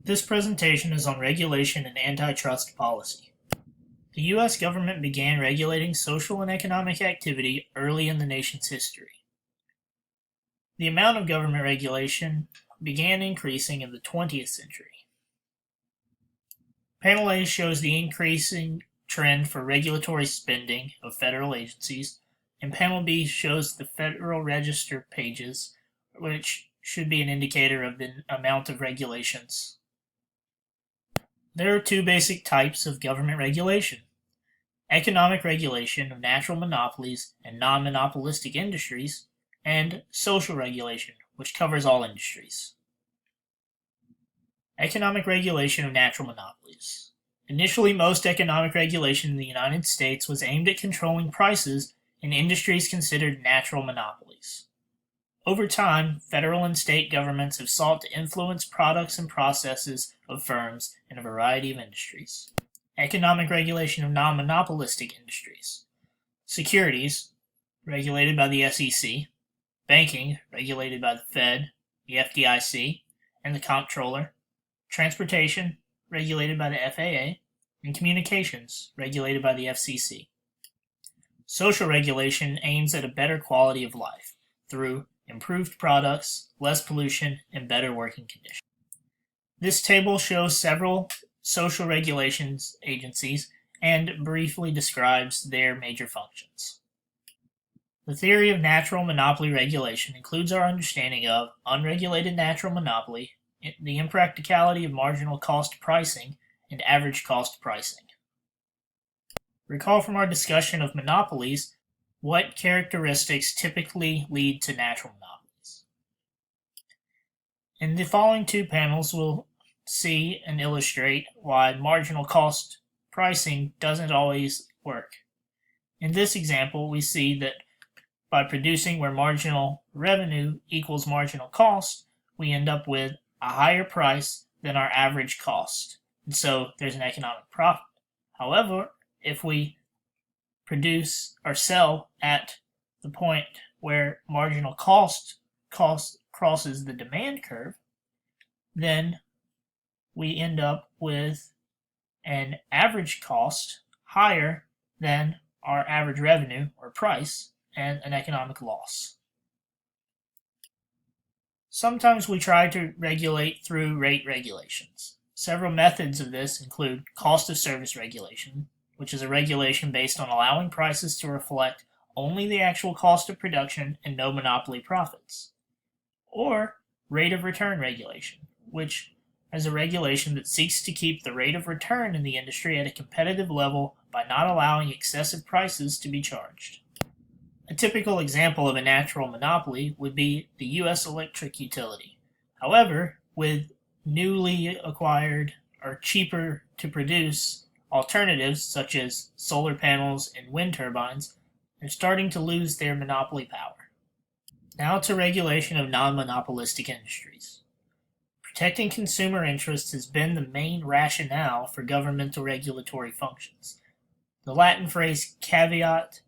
This presentation is on regulation and antitrust policy. The U.S. government began regulating social and economic activity early in the nation's history. The amount of government regulation began increasing in the 20th century. Panel A shows the increasing trend for regulatory spending of federal agencies, and Panel B shows the Federal Register pages, which should be an indicator of the amount of regulations. There are two basic types of government regulation: economic regulation of natural monopolies and non-monopolistic industries, and social regulation, which covers all industries. Economic regulation of natural monopolies. Initially, most economic regulation in the United States was aimed at controlling prices in industries considered natural monopolies. Over time, federal and state governments have sought to influence products and processes of firms in a variety of industries. Economic regulation of non-monopolistic industries. Securities, regulated by the SEC. Banking, regulated by the Fed, the FDIC, and the Comptroller. Transportation, regulated by the FAA. And communications, regulated by the FCC. Social regulation aims at a better quality of life through improved products, less pollution, and better working conditions. This table shows several social regulations agencies and briefly describes their major functions. The theory of natural monopoly regulation includes our understanding of unregulated natural monopoly, the impracticality of marginal cost pricing, and average cost pricing. Recall from our discussion of monopolies what characteristics typically lead to natural monopolies. In the following two panels, we'll see and illustrate why marginal cost pricing doesn't always work. In this example, we see that by producing where marginal revenue equals marginal cost, we end up with a higher price than our average cost, and so there's an economic profit. However, if we produce or sell at the point where marginal cost crosses the demand curve, then we end up with an average cost higher than our average revenue or price and an economic loss. Sometimes we try to regulate through rate regulations. Several methods of this include cost of service regulation, which is a regulation based on allowing prices to reflect only the actual cost of production and no monopoly profits, or rate of return regulation, which is a regulation that seeks to keep the rate of return in the industry at a competitive level by not allowing excessive prices to be charged. A typical example of a natural monopoly would be the U.S. electric utility. However, with newly acquired or cheaper to produce alternatives such as solar panels and wind turbines, they're starting to lose their monopoly power. Now to regulation of non-monopolistic industries. Protecting consumer interests has been the main rationale for governmental regulatory functions. The Latin phrase caveat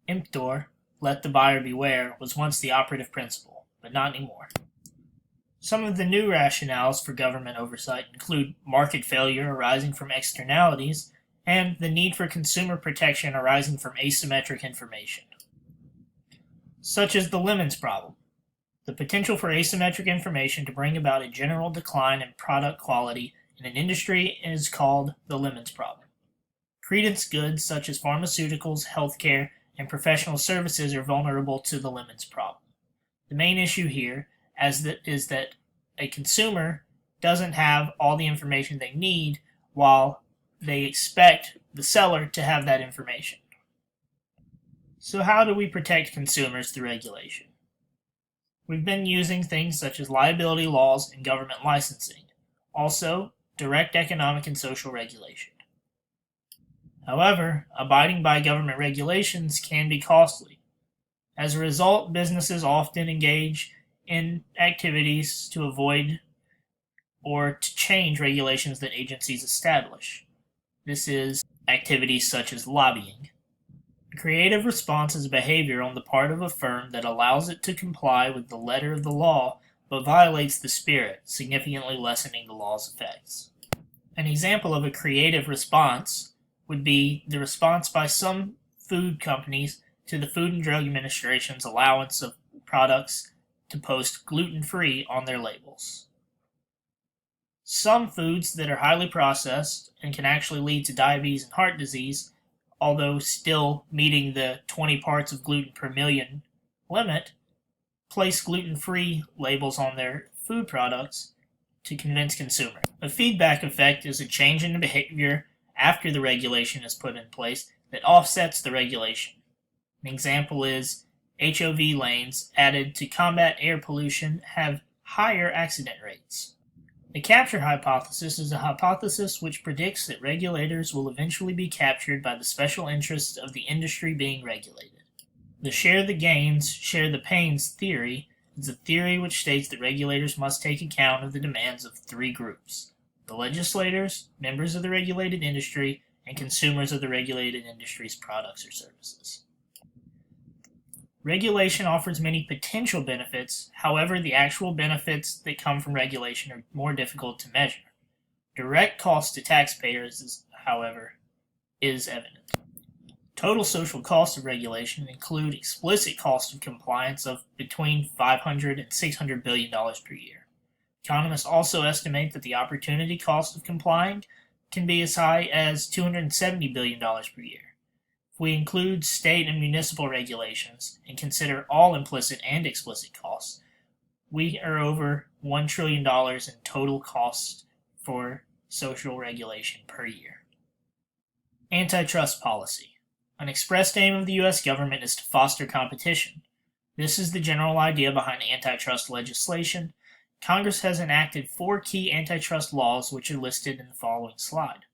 emptor, let the buyer beware, was once the operative principle, but not anymore. Some of the new rationales for government oversight include market failure arising from externalities and the need for consumer protection arising from asymmetric information, such as the lemons problem. The potential for asymmetric information to bring about a general decline in product quality in an industry is called the lemons problem. Credence goods such as pharmaceuticals, healthcare, and professional services are vulnerable to the lemons problem. The main issue here is that a consumer doesn't have all the information they need while they expect the seller to have that information. So how do we protect consumers through regulation? We've been using things such as liability laws and government licensing, also direct economic and social regulation. However, abiding by government regulations can be costly. As a result, businesses often engage in activities to avoid or to change regulations that agencies establish. This is activities such as lobbying. Creative response is behavior on the part of a firm that allows it to comply with the letter of the law but violates the spirit, significantly lessening the law's effects. An example of a creative response would be the response by some food companies to the Food and Drug Administration's allowance of products to post gluten-free on their labels. Some foods that are highly processed and can actually lead to diabetes and heart disease, although still meeting the 20 parts of gluten per million limit, place gluten-free labels on their food products to convince consumers. A feedback effect is a change in behavior after the regulation is put in place that offsets the regulation. An example is HOV lanes added to combat air pollution have higher accident rates. The capture hypothesis is a hypothesis which predicts that regulators will eventually be captured by the special interests of the industry being regulated. The share the gains, share the pains theory is a theory which states that regulators must take account of the demands of three groups: the legislators, members of the regulated industry, and consumers of the regulated industry's products or services. Regulation offers many potential benefits, however, the actual benefits that come from regulation are more difficult to measure. Direct cost to taxpayers, however, is evident. Total social costs of regulation include explicit cost of compliance of between $500 and $600 billion per year. Economists also estimate that the opportunity cost of complying can be as high as $270 billion per year. If we include state and municipal regulations and consider all implicit and explicit costs, we are over $1 trillion in total costs for social regulation per year. Antitrust policy. An expressed aim of the U.S. government is to foster competition. This is the general idea behind antitrust legislation. Congress has enacted 4 key antitrust laws which are listed in the following slide.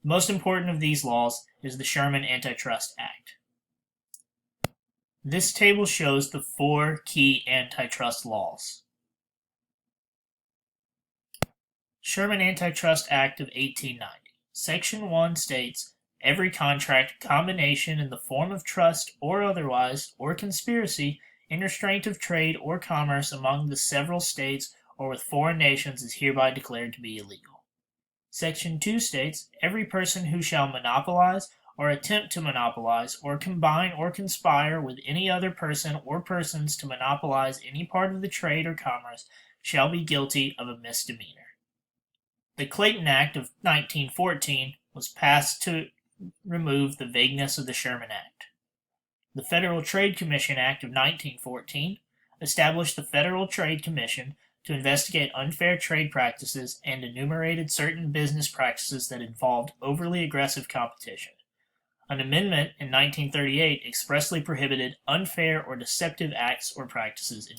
The most important of these laws is the Sherman Antitrust Act. This table shows the 4 key antitrust laws. Sherman Antitrust Act of 1890. Section 1 states, "Every contract, combination in the form of trust or otherwise, or conspiracy, in restraint of trade or commerce among the several states or with foreign nations is hereby declared to be illegal." Section 2 states, "Every person who shall monopolize or attempt to monopolize or combine or conspire with any other person or persons to monopolize any part of the trade or commerce shall be guilty of a misdemeanor." The Clayton Act of 1914 was passed to remove the vagueness of the Sherman Act. The Federal Trade Commission Act of 1914 established the Federal Trade Commission to investigate unfair trade practices and enumerated certain business practices that involved overly aggressive competition. An amendment in 1938 expressly prohibited unfair or deceptive acts or practices.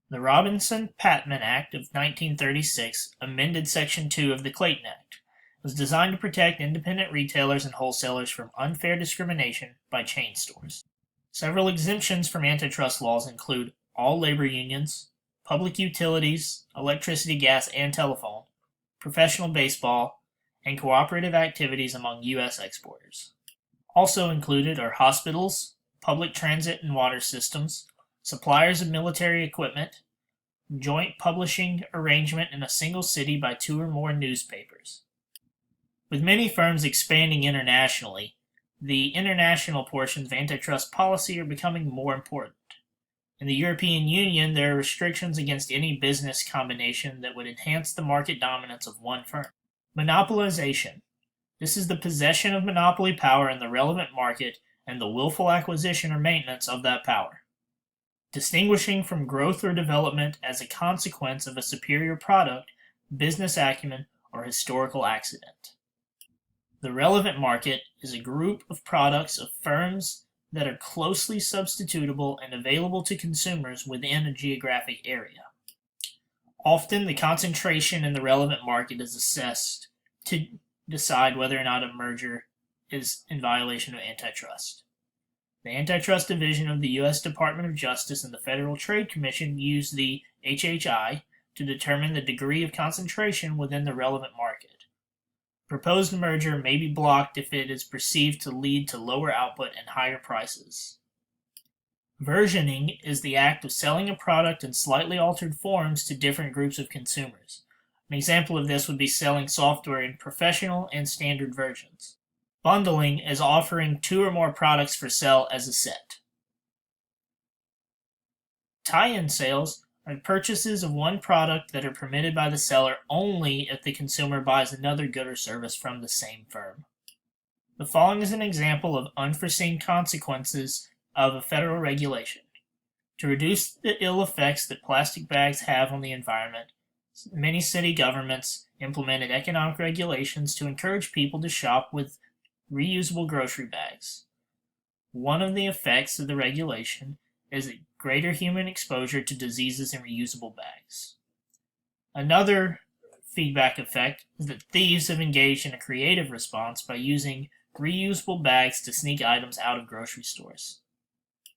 The Robinson-Patman Act of 1936 amended Section 2 of the Clayton Act. Was designed to protect independent retailers and wholesalers from unfair discrimination by chain stores. Several exemptions from antitrust laws include all labor unions, public utilities, electricity, gas, and telephone, professional baseball, and cooperative activities among U.S. exporters. Also included are hospitals, public transit and water systems, suppliers of military equipment, joint publishing arrangement in a single city by 2 or more newspapers. With many firms expanding internationally, the international portions of antitrust policy are becoming more important. In the European Union, there are restrictions against any business combination that would enhance the market dominance of one firm. Monopolization. This is the possession of monopoly power in the relevant market and the willful acquisition or maintenance of that power. Distinguishing from growth or development as a consequence of a superior product, business acumen, or historical accident. The relevant market is a group of products of firms that are closely substitutable and available to consumers within a geographic area. Often, the concentration in the relevant market is assessed to decide whether or not a merger is in violation of antitrust. The Antitrust Division of the U.S. Department of Justice and the Federal Trade Commission use the HHI to determine the degree of concentration within the relevant market. Proposed merger may be blocked if it is perceived to lead to lower output and higher prices. Versioning is the act of selling a product in slightly altered forms to different groups of consumers. An example of this would be selling software in professional and standard versions. Bundling is offering two or more products for sale as a set. Tie-in sales are purchases of one product that are permitted by the seller only if the consumer buys another good or service from the same firm. The following is an example of unforeseen consequences of a federal regulation. To reduce the ill effects that plastic bags have on the environment, many city governments implemented economic regulations to encourage people to shop with reusable grocery bags. One of the effects of the regulation is a greater human exposure to diseases in reusable bags. Another feedback effect is that thieves have engaged in a creative response by using reusable bags to sneak items out of grocery stores.